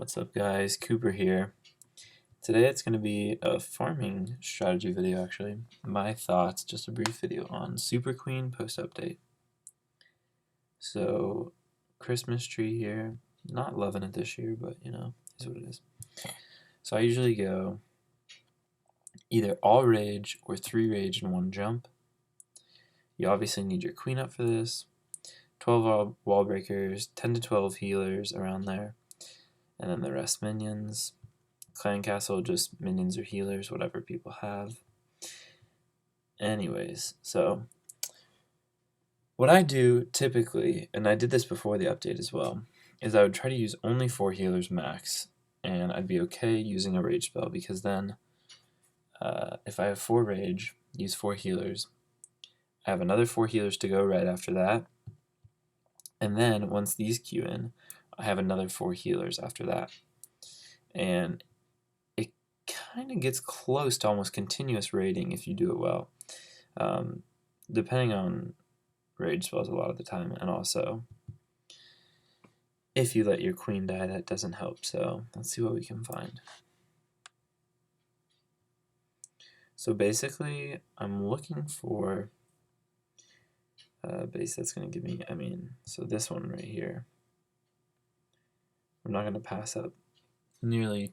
What's up guys, Cooper here. Today it's going to be a farming strategy video actually. My thoughts, just a brief video on SuperQueen post update. So, Christmas tree here. Not loving it this year, but you know, is what it is. So I usually go either all rage or 3 rage in 1 jump. You obviously need your queen up for this. 12 wall breakers, 10 to 12 healers around there, and then the rest minions. Clan Castle, just minions or healers, whatever people have. Anyways, so what I do typically, and I did this before the update as well, is I would try to use only 4 healers max, and I'd be okay using a rage spell because then if I have 4 rage, use 4 healers, I have another 4 healers to go right after that, and then once these queue in, I have another 4 healers after that. And it kind of gets close to almost continuous raiding if you do it well, depending on rage spells a lot of the time, and also if you let your queen die, that doesn't help. So let's see what we can find. So basically, I'm looking for a base that's going to give me, so this one right here, I'm not going to pass up nearly,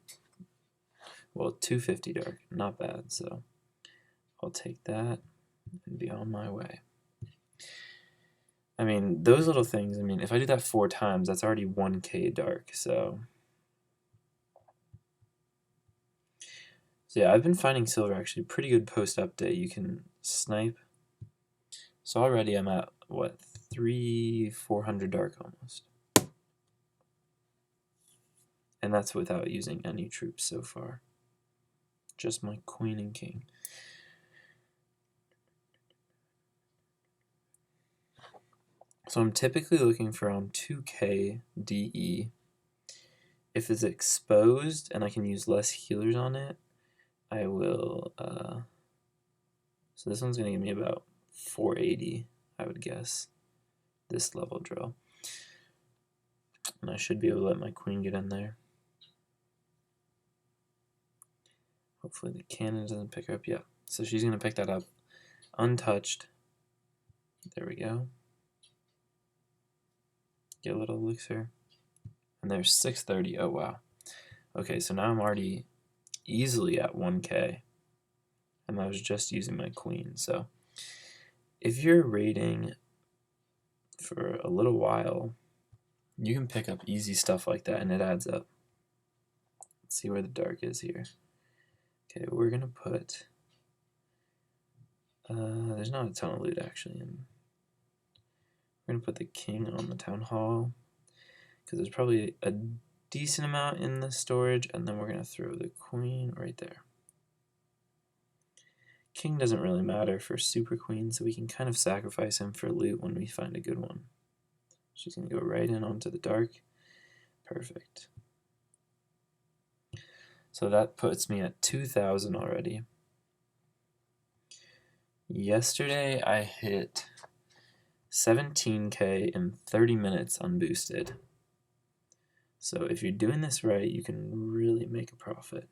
well, 250 dark, not bad, so I'll take that and be on my way. Those little things, if I do that 4 times, that's already 1k dark, so yeah, I've been finding silver actually pretty good post-update. You can snipe. So already I'm at, what, 400 dark almost. And that's without using any troops so far. Just my queen and king. So I'm typically looking for around 2k DE. If it's exposed and I can use less healers on it, I will, so this one's going to give me about 480, I would guess, this level drill. And I should be able to let my queen get in there. Hopefully the cannon doesn't pick her up yet. So she's going to pick that up untouched. There we go. Get a little elixir. And there's 630. Oh, wow. Okay, so now I'm already easily at 1k. And I was just using my queen. So if you're raiding for a little while, you can pick up easy stuff like that, and it adds up. Let's see where the dark is here. Okay, we're going to put... there's not a ton of loot, actually. We're going to put the king on the town hall, because there's probably a decent amount in the storage, and then we're going to throw the queen right there. King doesn't really matter for SuperQueen, so we can kind of sacrifice him for loot when we find a good one. She's going to go right in onto the dark. Perfect. So that puts me at 2,000 already. Yesterday I hit 17k in 30 minutes unboosted. So if you're doing this right, you can really make a profit.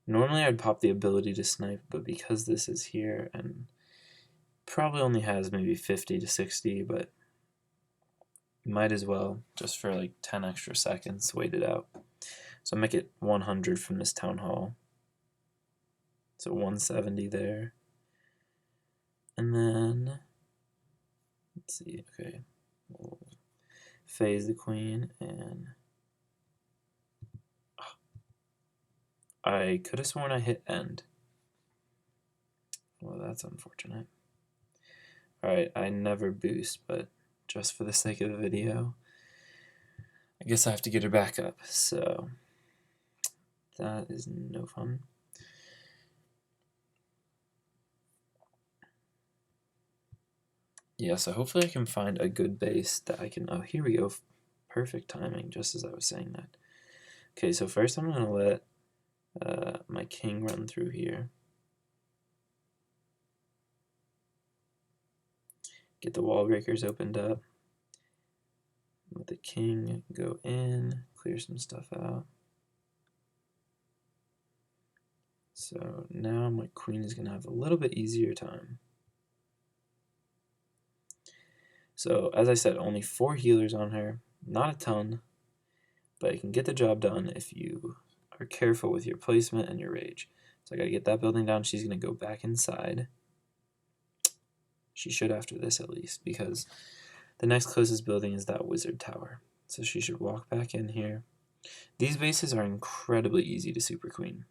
Normally I'd pop the ability to snipe, but because this is here and probably only has maybe 50 to 60, but might as well, just for like 10 extra seconds, wait it out. So I make it 100 from this town hall. So 170 there. And then, let's see, okay. We'll phase the queen, and I could have sworn I hit end. Well, that's unfortunate. Alright, I never boost, but just for the sake of the video, I guess I have to get her back up, so that is no fun. Yeah, so hopefully I can find a good base that I can, oh, here we go, perfect timing, just as I was saying that. Okay, so first I'm going to let my king run through here. Get the wall breakers opened up. Let the king go in, clear some stuff out. So now my queen is going to have a little bit easier time. So as I said, only 4 healers on her, not a ton, but it can get the job done if you are careful with your placement and your rage. So I got to get that building down. She's going to go back inside. She should after this at least, because the next closest building is that wizard tower. So she should walk back in here. These bases are incredibly easy to Super Queen,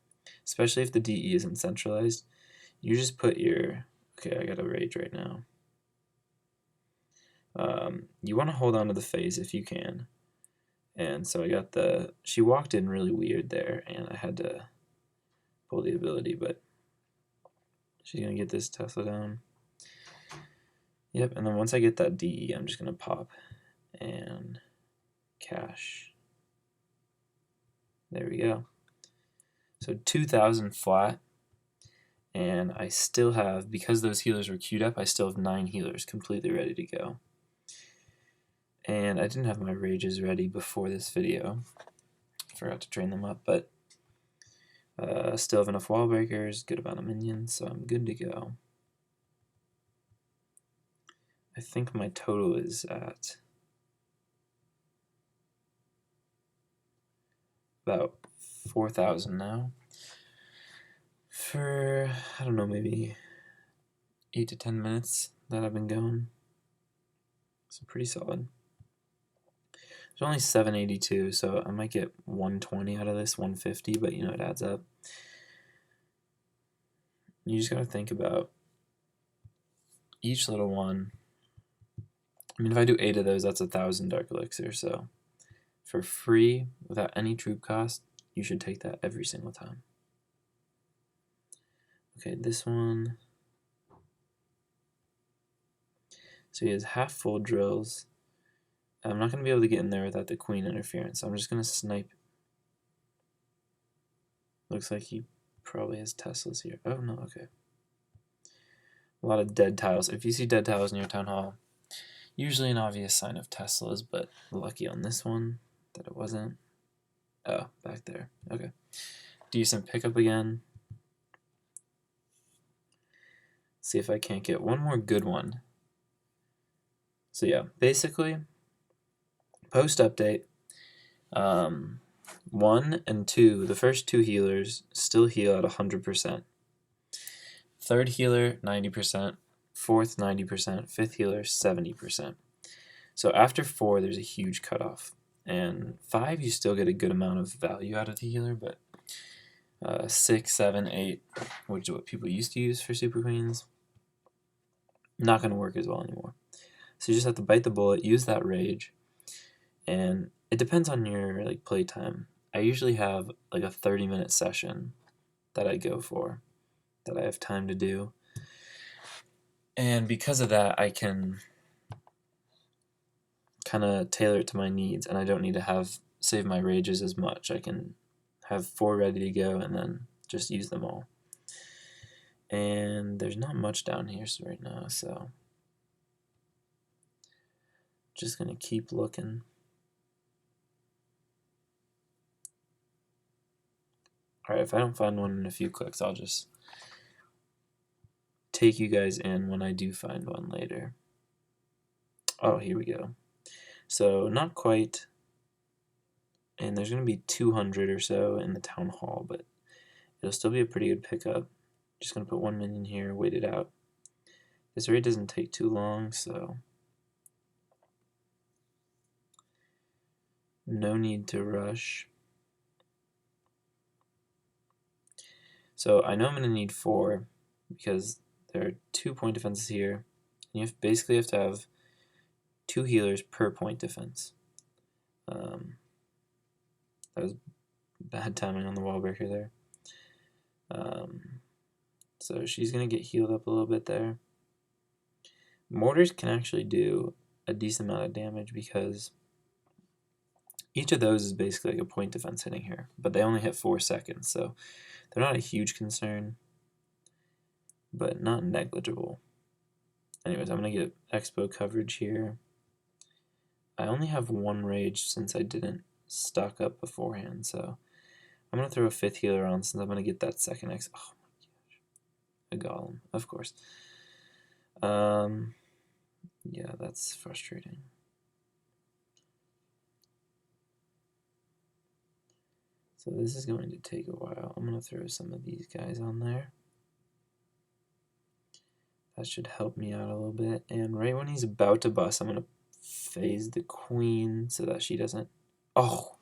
especially if the DE isn't centralized. You just put your... Okay, I got a rage right now. You want to hold on to the phase if you can. And so I got the... She walked in really weird there, and I had to pull the ability, but she's going to get this Tesla down. Yep, and then once I get that DE, I'm just going to pop and cash. There we go. So 2,000 flat, and I still have, because those healers were queued up, I still have 9 healers completely ready to go. And I didn't have my rages ready before this video. Forgot to train them up, but still have enough wall breakers, good amount of minions, so I'm good to go. I think my total is at about 4,000 now. For, I don't know, maybe 8 to 10 minutes that I've been going. So pretty solid. There's only 782, so I might get 120 out of this, 150, but you know, it adds up. You just gotta think about each little one. I mean, if I do 8 of those, that's 1,000 Dark Elixir, so for free, without any troop cost, you should take that every single time. Okay, this one. So he has half full drills. I'm not going to be able to get in there without the queen interference, so I'm just going to snipe. Looks like he probably has Teslas here. Oh, no, okay. A lot of dead tiles. If you see dead tiles in your town hall, usually an obvious sign of Teslas, but lucky on this one that it wasn't. Oh, back there. Okay. Decent pickup again. See if I can't get one more good one. So yeah, basically, post-update, 1 and 2, the first 2 healers still heal at 100%. Third healer, 90%. Fourth, 90%. Fifth healer, 70%. So after 4, there's a huge cutoff. And 5, you still get a good amount of value out of the healer, but 6, 7, 8, which is what people used to use for Super Queens, not going to work as well anymore. So you just have to bite the bullet, use that rage, and it depends on your like play time. I usually have like a 30-minute session that I go for, that I have time to do. And because of that, I can kind of tailor it to my needs, and I don't need to save my rages as much. I can have 4 ready to go and then just use them all. And there's not much down here right now, so just gonna keep looking. Alright, if I don't find one in a few clicks, I'll just take you guys in when I do find one later. Oh, here we go. So not quite, and there's gonna be 200 or so in the town hall, but it'll still be a pretty good pickup. Just gonna put 1 minion here, wait it out. This raid doesn't take too long, so no need to rush. So I know I'm gonna need 4 because there are 2 point defenses here. And you basically have to have 2 healers per point defense. That was bad timing on the wall breaker there. So she's going to get healed up a little bit there. Mortars can actually do a decent amount of damage because each of those is basically like a point defense hitting her, but they only hit 4 seconds, so they're not a huge concern, but not negligible. Anyways, I'm going to get expo coverage here. I only have one rage since I didn't stock up beforehand, so I'm going to throw a 5th healer on since I'm going to get that second X. Oh my gosh. A golem, of course. Yeah, that's frustrating. So this is going to take a while. I'm going to throw some of these guys on there. That should help me out a little bit. And right when he's about to bust, I'm going to phase the queen so that she doesn't... Oh!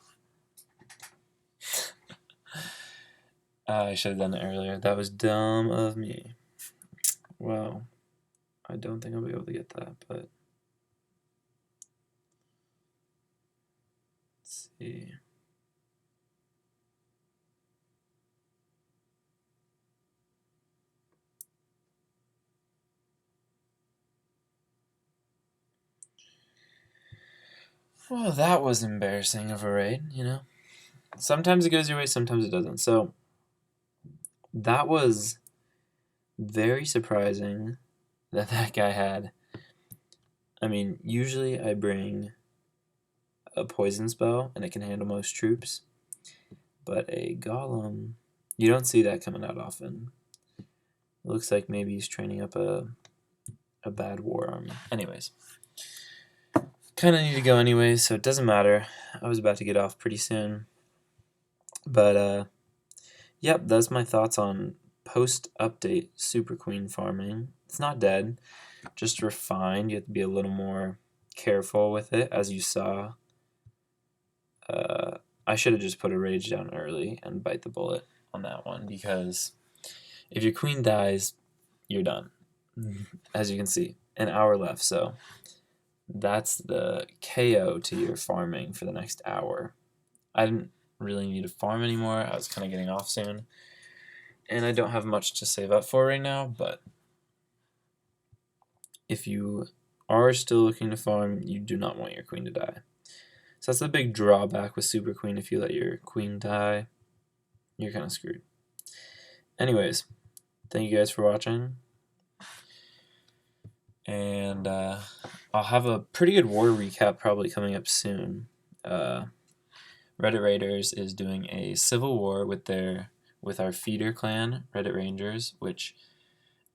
I should have done it earlier. That was dumb of me. Well, I don't think I'll be able to get that, but... Let's see... Well, that was embarrassing of a raid, you know? Sometimes it goes your way, sometimes it doesn't. So, that was very surprising that that guy had... I mean, usually I bring a poison spell, and it can handle most troops. But a golem, you don't see that coming out often. It looks like maybe he's training up a bad war army. Anyways, kind of need to go anyways, so it doesn't matter. I was about to get off pretty soon. But, yep, that's my thoughts on post-update SuperQueen farming. It's not dead, just refined. You have to be a little more careful with it, as you saw. I should have just put a rage down early and bite the bullet on that one, because if your queen dies, you're done. As you can see, an hour left, so that's the KO to your farming for the next hour. I didn't really need to farm anymore. I was kind of getting off soon, and I don't have much to save up for right now, but if you are still looking to farm, you do not want your queen to die. So that's the big drawback with SuperQueen. If you let your queen die, you're kind of screwed. Anyways, thank you guys for watching. And I'll have a pretty good war recap probably coming up soon. Reddit Raiders is doing a civil war with our feeder clan, Reddit Rangers, which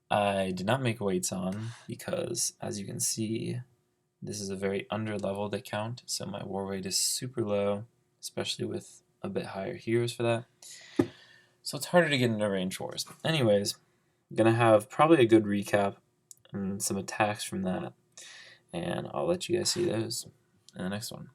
I did not make weights on because, as you can see, this is a very under-leveled account, so my war weight is super low, especially with a bit higher heroes for that. So it's harder to get into range wars. Anyways, I'm going to have probably a good recap and some attacks from that, and I'll let you guys see those in the next one.